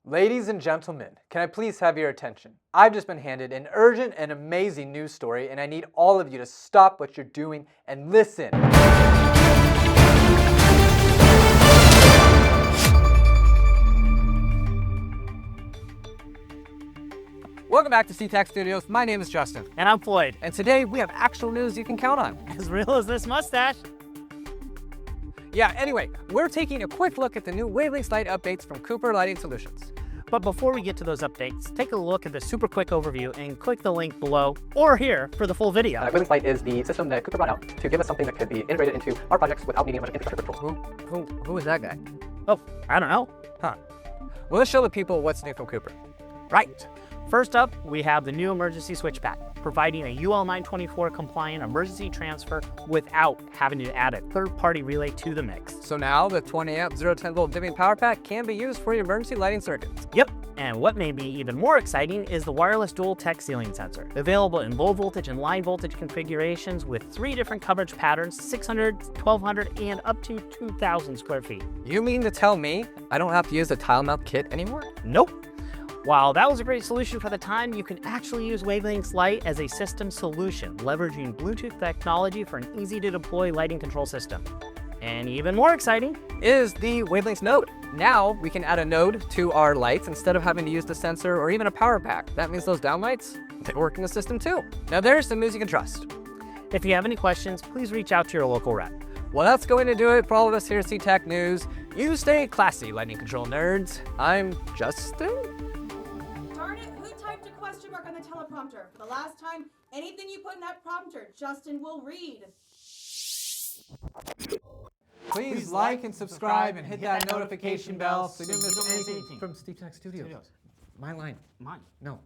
Ladies and gentlemen, can I please have your attention? I've just been handed an urgent and amazing news story, and I need all of you to stop what you're doing and listen. Welcome back to SeaTac Studios. My name is Justin. And I'm Floyd. And today we have actual news you can count on. As real as this mustache. Yeah, anyway, we're taking a quick look at the new WaveLinx light updates from Cooper Lighting Solutions. But before we get to those updates, take a look at the super quick overview and click the link below or here for the full video. WaveLinx Light is the system that Cooper brought out to give us something that could be integrated into our projects without needing much infrastructure controls. Who is that guy? Oh, I don't know. Huh. Well, let's show the people what's new from Cooper. Right. First up, we have the new emergency switch pack, providing a UL 924 compliant emergency transfer without having to add a third-party relay to the mix. So now the 20 amp 010 volt dimming power pack can be used for your emergency lighting circuits. Yep. And what may be even more exciting is the wireless dual tech ceiling sensor, available in low voltage and line voltage configurations with 3 different coverage patterns, 600, 1200, and up to 2000 square feet. You mean to tell me I don't have to use the tile mount kit anymore? Nope. While that was a great solution for the time, you can actually use WaveLinx Light as a system solution, leveraging Bluetooth technology for an easy-to-deploy lighting control system. And even more exciting is the WaveLinx node. Now we can add a node to our lights instead of having to use the sensor or even a power pack. That means those downlights, they work in the system too. Now there's some news you can trust. If you have any questions, please reach out to your local rep. Well, that's going to do it for all of us here at SeaTac News. You stay classy, lighting control nerds. I'm Justin. Darn it, who typed a question mark on the teleprompter? The last time, anything you put in that prompter, Justin will read. Please like and subscribe and hit that notification bell so you don't miss anything from SeaTac Studios. My line. Mine. No.